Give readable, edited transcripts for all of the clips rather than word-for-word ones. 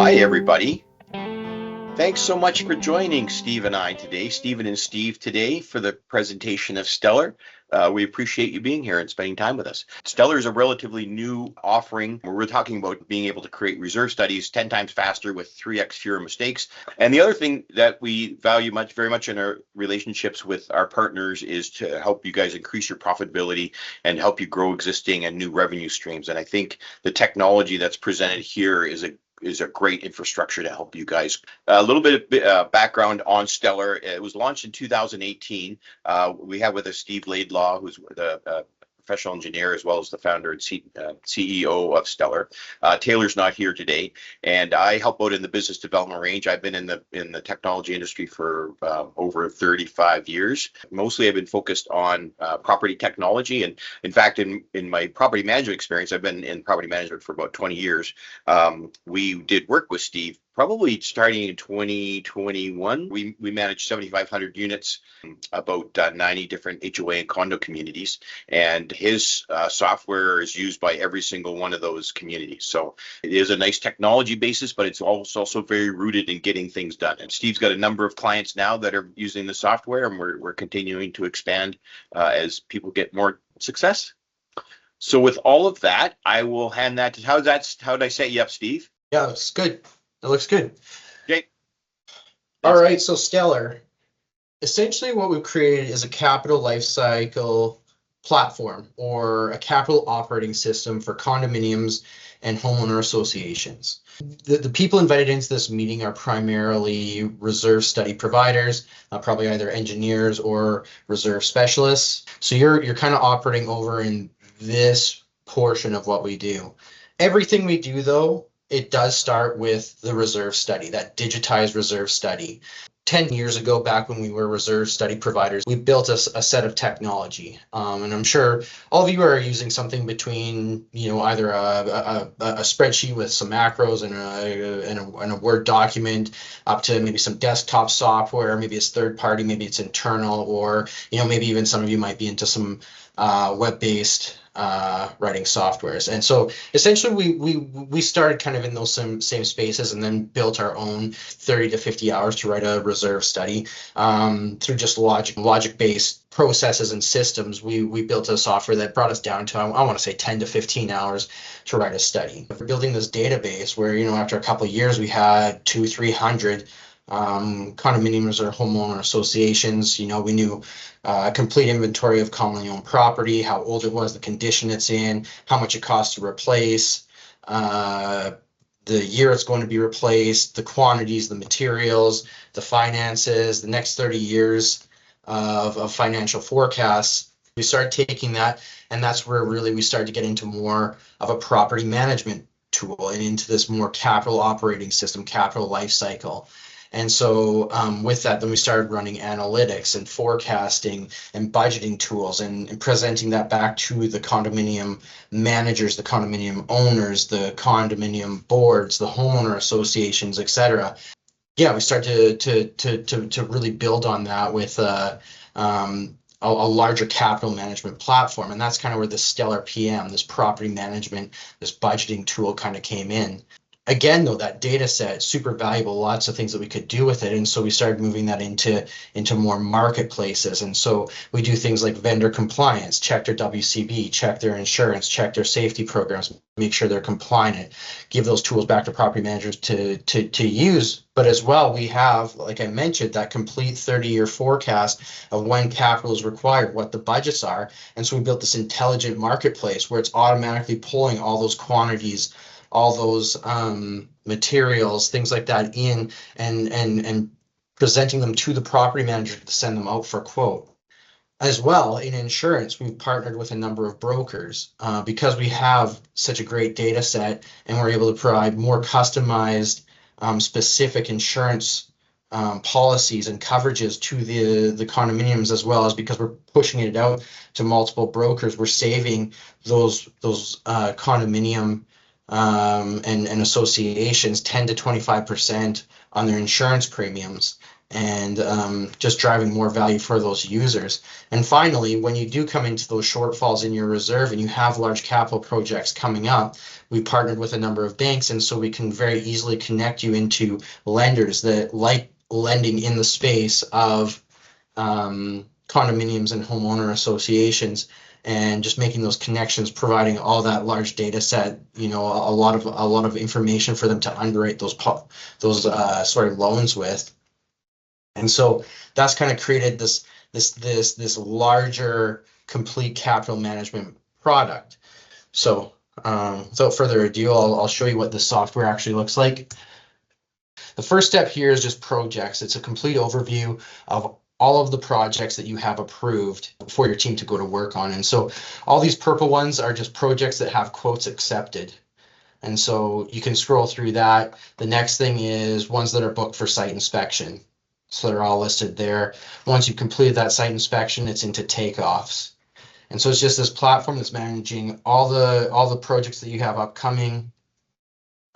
Hi, everybody. Thanks so much for joining Steve and I today, Stephen and Steve today for the presentation of Stelor. We appreciate you being here and spending time with us. Stelor is a relatively new offering where we're talking about being able to create reserve studies 10 times faster with 3x fewer mistakes. And the other thing that we value very much in our relationships with our partners is to help you guys increase your profitability and help you grow existing and new revenue streams. And I think the technology that's presented here is a great infrastructure to help you guys. A little bit of background on Stelor. It was launched in 2018. We have with us Steve Laidlaw, who's the professional engineer, as well as the founder and CEO of Stelor. Taylor's not here today, and I help out in the business development range. I've been in the technology industry for over 35 years. Mostly I've been focused on property technology, and in fact, in my property management experience, I've been in property management for about 20 years. We did work with Steve probably starting in 2021. We managed 7,500 units, about 90 different HOA and condo communities, and his software is used by every single one of those communities. So it is a nice technology basis, but it's also very rooted in getting things done. And Steve's got a number of clients now that are using the software, and we're continuing to expand as people get more success. So with all of that, I will hand that to, how did I set you up, Steve? Yeah, it's good. It looks good. Okay. All right, so Stelor. Essentially what we've created is a capital lifecycle platform or a capital operating system for condominiums and homeowner associations. The people invited into this meeting are primarily reserve study providers, probably either engineers or reserve specialists. So you're kind of operating over in this portion of what we do. Everything we do, though, it does start with the reserve study, that digitized reserve study. 10 years ago, back when we were reserve study providers, we built a set of technology. And I'm sure all of you are using something between, either a spreadsheet with some macros and a Word document up to maybe some desktop software, maybe it's third party, maybe it's internal, or, maybe even some of you might be into some web-based writing softwares. And so essentially we started kind of in those same spaces and then built our own 30 to 50 hours to write a reserve study through just logic-based processes and systems. We built a software that brought us down to, I want to say 10 to 15 hours to write a study. We're building this database where, after a couple of years, we had 200-300 condominiums or homeowner associations. We knew a complete inventory of commonly owned property, how old it was, the condition it's in, how much it costs to replace, the year it's going to be replaced, the quantities, the materials, the finances, the next 30 years of financial forecasts. We started taking that, and that's where really we started to get into more of a property management tool and into this more capital operating system, capital life cycle. And so with that, then we started running analytics and forecasting and budgeting tools and presenting that back to the condominium managers, the condominium owners, the condominium boards, the homeowner associations, etc. Yeah, we started to really build on that with a larger capital management platform. And that's kind of where the StelorPM, this property management, this budgeting tool kind of came in. Again, though, that data set, super valuable, lots of things that we could do with it. And so we started moving that into more marketplaces. And so we do things like vendor compliance, check their WCB, check their insurance, check their safety programs, make sure they're compliant, give those tools back to property managers to use. But as well, we have, like I mentioned, that complete 30-year forecast of when capital is required, what the budgets are. And so we built this intelligent marketplace where it's automatically pulling all those quantities, all those materials, things like that in and presenting them to the property manager to send them out for quote. As well, in insurance, we've partnered with a number of brokers because we have such a great data set and we're able to provide more customized, specific insurance policies and coverages to the condominiums, as well as because we're pushing it out to multiple brokers. We're saving those condominium and associations 10 to 25% on their insurance premiums. and just driving more value for those users. And finally, when you do come into those shortfalls in your reserve and you have large capital projects coming up, we partnered with a number of banks, and so we can very easily connect you into lenders that like lending in the space of condominiums and homeowner associations, and just making those connections, providing all that large data set, a lot of information for them to underwrite those loans with. And so that's kind of created this larger complete capital management product. So without further ado, I'll show you what the software actually looks like. The first step here is just projects. It's a complete overview of all of the projects that you have approved for your team to go to work on. And so all these purple ones are just projects that have quotes accepted. And so you can scroll through that. The next thing is ones that are booked for site inspection. So they're all listed there. Once you've completed that site inspection, it's into takeoffs. And so it's just this platform that's managing all the projects that you have upcoming,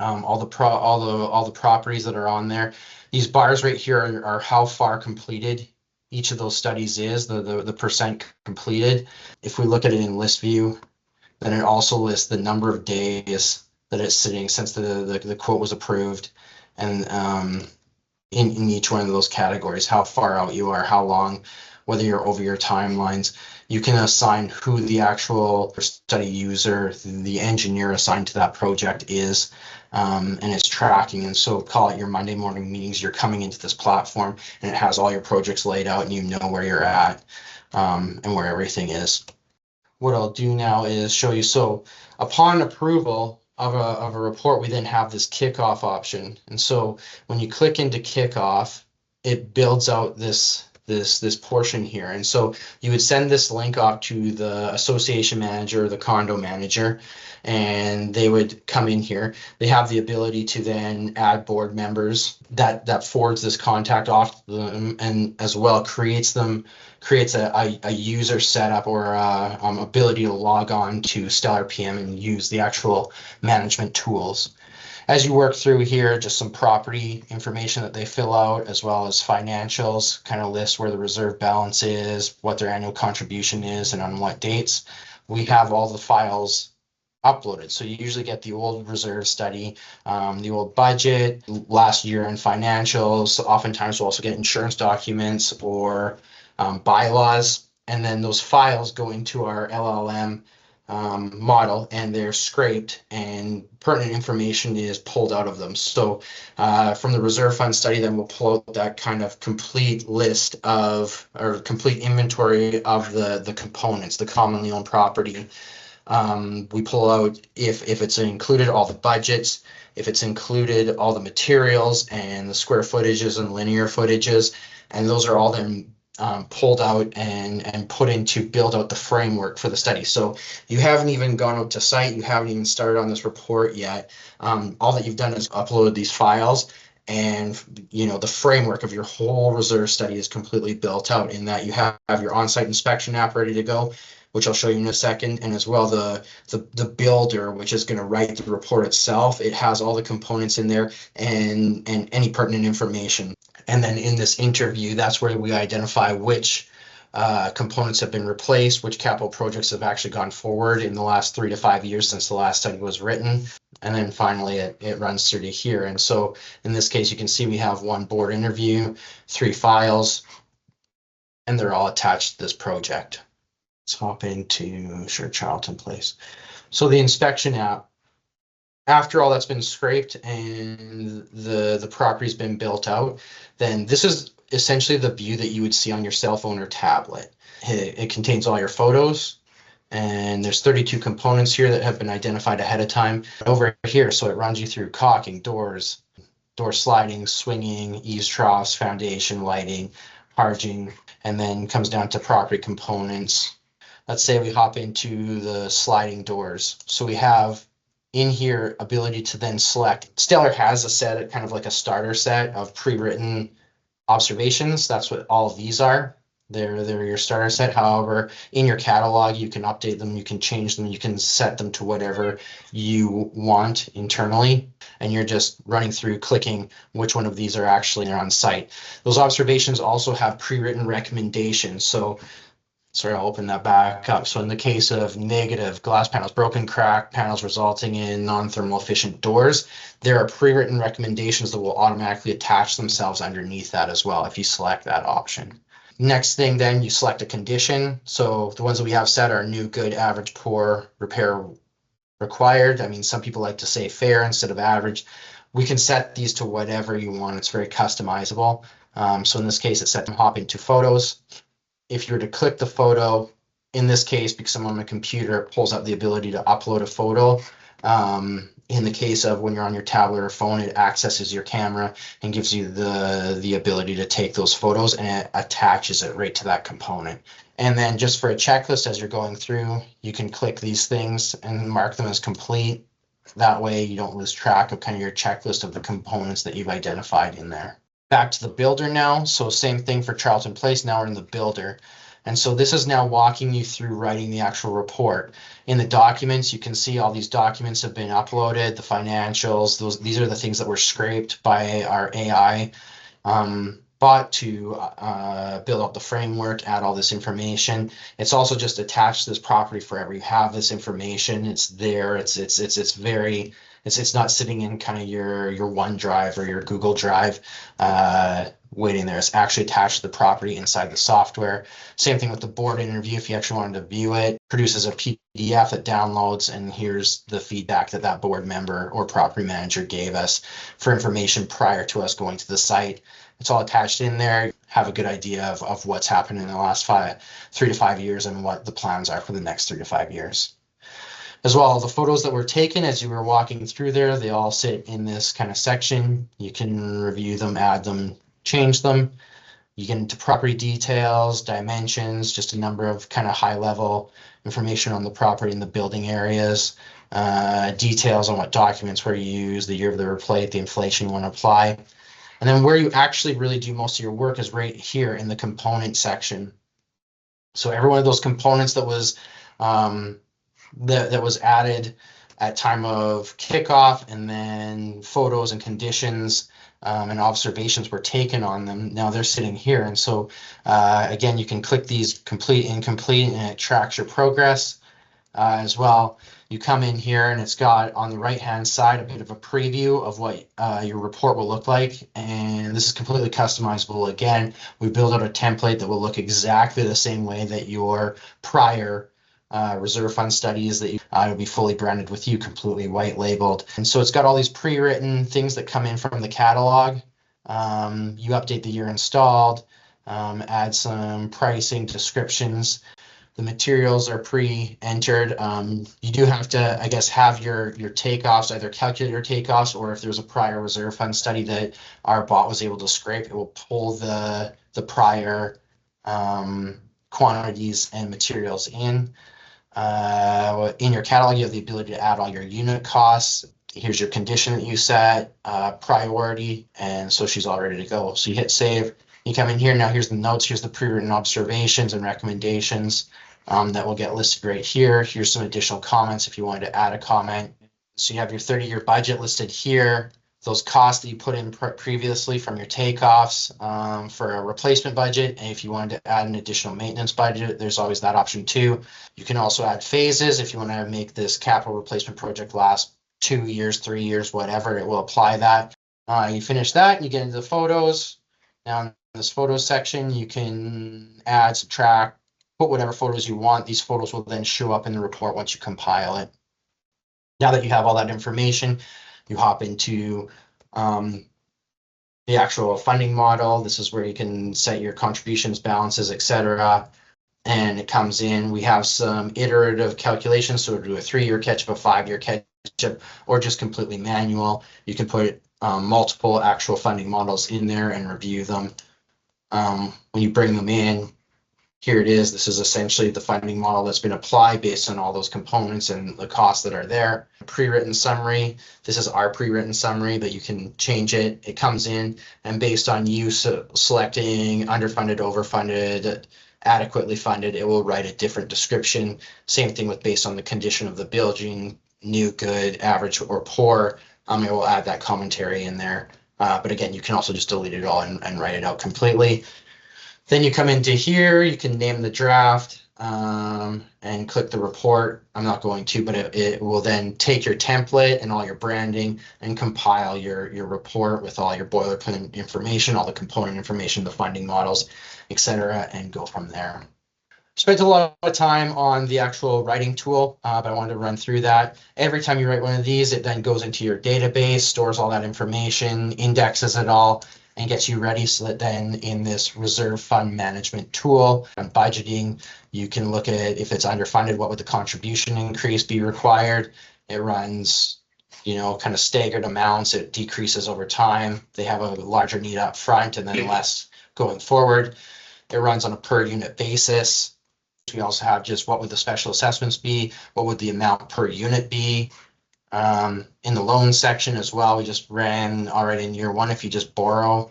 all the properties that are on there. These bars right here are how far completed each of those studies is, the percent completed. If we look at it in list view, then it also lists the number of days that it's sitting since the quote was approved, and in each one of those categories, how far out you are, how long, whether you're over your timelines. You can assign who the actual study user, the engineer assigned to that project is, and it's tracking. And so call it your Monday morning meetings. You're coming into this platform and it has all your projects laid out and you know where you're at and where everything is. What I'll do now is show you. So upon approval of a report, we then have this kickoff option. And so when you click into kickoff, it builds out this portion here. And so you would send this link off to the association manager, the condo manager, and they would come in here. They have the ability to then add board members. That forwards this contact off to them, and as well creates a user setup or ability to log on to StelorPM and use the actual management tools. As you work through here, just some property information that they fill out, as well as financials, kind of lists where the reserve balance is, what their annual contribution is, and on what dates. We have all the files uploaded. So you usually get the old reserve study, the old budget, last year in financials. Oftentimes we'll also get insurance documents or bylaws, and then those files go into our LLM model, and they're scraped and pertinent information is pulled out of them. So from the reserve fund study, then we'll pull out that kind of complete list of, or complete inventory of the components, the commonly owned property. We pull out if it's included all the budgets, if it's included all the materials and the square footages and linear footages, and those are all then pulled out and put in to build out the framework for the study. So you haven't even gone out to site, you haven't even started on this report yet. All that you've done is upload these files, and the framework of your whole reserve study is completely built out in that you have your on-site inspection app ready to go, which I'll show you in a second, and as well the builder, which is going to write the report itself. It has all the components in there and any pertinent information. And then in this interview, that's where we identify which components have been replaced, which capital projects have actually gone forward in the last 3 to 5 years since the last study was written. And then finally, it runs through to here. And so in this case, you can see we have 1 board interview, 3 files, and they're all attached to this project. Let's hop into Charlton Place. So the inspection app, after all that's been scraped and the property's been built out, then this is essentially the view that you would see on your cell phone or tablet. It contains all your photos, and there's 32 components here that have been identified ahead of time over here. So it runs you through caulking, doors, door sliding, swinging, eaves troughs, foundation, lighting, harging, and then comes down to property components. Let's say we hop into the sliding doors. So we have in here ability to then select. Stelor has a set, kind of like a starter set of pre-written observations. That's what all of these are. They're your starter set. However, in your catalog, you can update them, you can change them, you can set them to whatever you want internally. and you're just running through clicking which one of these are actually on site. Those observations also have pre-written recommendations. So sorry, I'll open that back up. So in the case of negative glass panels, broken crack panels resulting in non-thermal efficient doors, there are pre-written recommendations that will automatically attach themselves underneath that as well if you select that option. Next thing, then you select a condition. So the ones that we have set are new, good, average, poor, repair required. I mean, some people like to say fair instead of average. We can set these to whatever you want. It's very customizable. So in this case, it's set to hop into photos. If you were to click the photo, in this case, because I'm on my computer, it pulls up the ability to upload a photo. In the case of when you're on your tablet or phone, it accesses your camera and gives you the ability to take those photos, and it attaches it right to that component. And then just for a checklist as you're going through, you can click these things and mark them as complete. That way you don't lose track of kind of your checklist of the components that you've identified in there. Back to the builder now. So same thing for Charlton Place. Now we're in the builder. And so this is now walking you through writing the actual report. In the documents, you can see all these documents have been uploaded, the financials, these are the things that were scraped by our AI bot to build out the framework, add all this information. It's also just attached to this property forever. You have this information, it's there, it's not sitting in kind of your OneDrive or your Google Drive waiting there. It's actually attached to the property inside the software. Same thing with the board interview. If you actually wanted to view it, produces a PDF that downloads, and here's the feedback that that board member or property manager gave us for information prior to us going to the site. It's all attached in there. Have a good idea of what's happened in the last 3 to 5 years and what the plans are for the next 3 to 5 years. As well, the photos that were taken as you were walking through there, they all sit in this kind of section. You can review them, add them, change them. You get into property details, dimensions, just a number of kind of high level information on the property and the building areas, details on what documents were used, the year of the replate, the inflation you want to apply. And then where you actually really do most of your work is right here in the component section. So every one of those components that was that was added at time of kickoff, and then photos and conditions and observations were taken on them. Now they're sitting here. And so again, you can click these complete, incomplete, and it tracks your progress as well. You come in here and it's got on the right hand side a bit of a preview of what your report will look like, and this is completely customizable. Again, we build out a template that will look exactly the same way that your prior reserve fund studies that will be fully branded with you, completely white labeled. And so it's got all these pre-written things that come in from the catalog. You update the year installed, add some pricing descriptions. The materials are pre-entered. You do have to, I guess, have your takeoffs, either calculate your takeoffs, or if there's a prior reserve fund study that our bot was able to scrape, it will pull the prior quantities and materials in. In your catalog, you have the ability to add all your unit costs. Here's your condition that you set, priority, and so she's all ready to go. So you hit save. You come in here, now here's the notes, here's the pre-written observations and recommendations that will get listed right here. Here's some additional comments if you wanted to add a comment. So you have your 30-year budget listed here, those costs that you put in previously from your takeoffs for a replacement budget. And if you wanted to add an additional maintenance budget, there's always that option too. You can also add phases if you want to make this capital replacement project last 2 years, 3 years, whatever, it will apply that. You finish that and you get into the photos. Now in this photos section, you can add, subtract, put whatever photos you want. These photos will then show up in the report once you compile it. Now that you have all that information, you hop into the actual funding model. This is where you can set your contributions, balances, etc. And it comes in. We have some iterative calculations. So we'll do a 3-year catch-up, a 5-year catch-up, or just completely manual. You can put multiple actual funding models in there and review them. When you bring them in, here it is. This is essentially the funding model that's been applied based on all those components and the costs that are there. Pre-written summary. This is our pre-written summary, but you can change it. It comes in, and based on you selecting underfunded, overfunded, adequately funded, it will write a different description. Same thing with based on the condition of the building, new, good, average, or poor. It will add that commentary in there. But again, you can also just delete it all and write it out completely. Then you come into here, you can name the draft and click the report. I'm not going to, but it will then take your template and all your branding and compile your report with all your boilerplate information, all the component information, the funding models, etc., and go from there. Spent a lot of time on the actual writing tool, but I wanted to run through that. Every time you write one of these, it then goes into your database, stores all that information, indexes it all, and gets you ready so that then in this reserve fund management tool and budgeting, you can look at if it's underfunded, what would the contribution increase be required? It runs, kind of staggered amounts. It decreases over time. They have a larger need up front and then less going forward. It runs on a per unit basis. We also have just what would the special assessments be? What would the amount per unit be? In the loan section as well, we just ran already in year one, if you just borrow,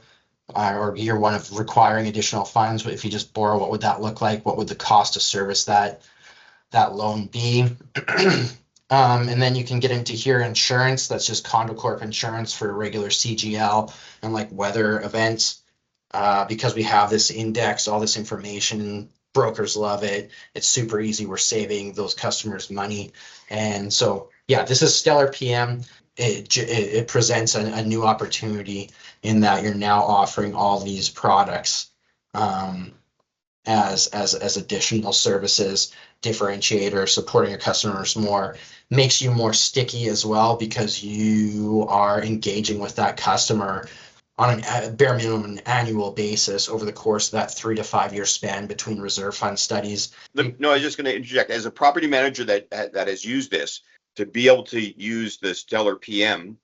or year one of requiring additional funds, but if you just borrow, what would that look like? What would the cost to service that loan be? And then you can get into here insurance. That's just condo corp insurance for regular CGL and like weather events. Because we have this index, all this information, brokers love it. It's super easy. We're saving those customers money. And so, yeah, this is StelorPM. It presents a new opportunity in that you're now offering all these products as additional services, differentiator, supporting your customers more, makes you more sticky as well because you are engaging with that customer on a bare minimum an annual basis over the course of that 3 to 5 year span between reserve fund studies. No, I was just going to interject. As a property manager that has used this, to be able to use the StelorPM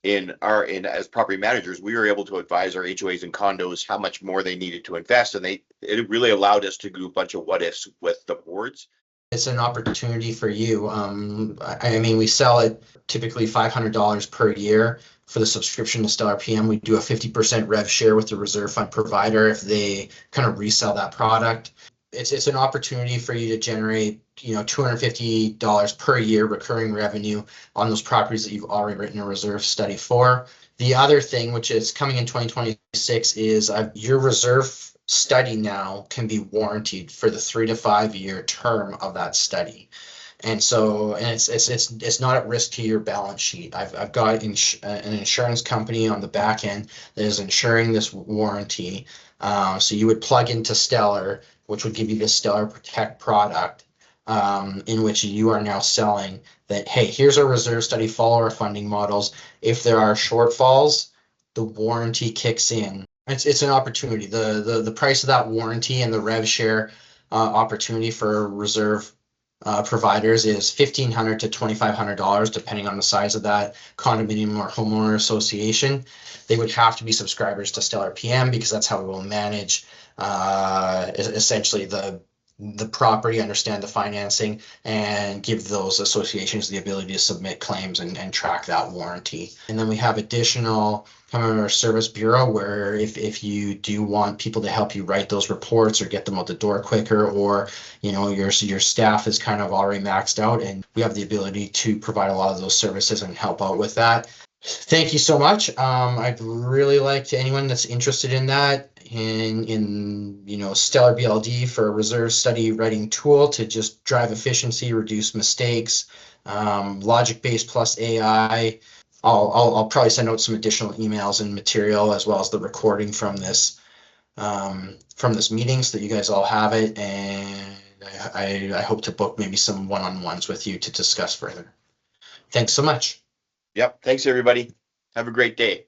as property managers, we were able to advise our HOAs and condos how much more they needed to invest, and it really allowed us to do a bunch of what ifs with the boards. It's an opportunity for you. We sell it typically $500 per year for the subscription to StelorPM. We do a 50% rev share with the reserve fund provider if they kind of resell that product. It's an opportunity for you to generate, $250 per year recurring revenue on those properties that you've already written a reserve study for. The other thing, which is coming in 2026, is your reserve study now can be warranted for the 3 to 5 year term of that study. And so, it's not at risk to your balance sheet. I've got an insurance company on the back end that is insuring this warranty. So you would plug into Stelor, which would give you the Stelor Protect product, in which you are now selling that, hey, here's a reserve study, follow our funding models. If there are shortfalls, the warranty kicks in. It's an opportunity. The price of that warranty and the rev share opportunity for reserve providers is $1,500 to $2,500, depending on the size of that condominium or homeowner association. They would have to be subscribers to StelorPM because that's how we will manage essentially the property, understand the financing, and give those associations the ability to submit claims and track that warranty. And then we have additional customer service bureau where if you do want people to help you write those reports or get them out the door quicker, or your staff is kind of already maxed out, and we have the ability to provide a lot of those services and help out with that. Thank you so much. I'd really like to anyone that's interested in that, in Stelor BLD for a reserve study writing tool to just drive efficiency, reduce mistakes, logic-based plus AI. I'll probably send out some additional emails and material as well as the recording from this meeting so that you guys all have it, and I hope to book maybe some one-on-ones with you to discuss further. Thanks so much. Yep. Thanks, everybody. Have a great day.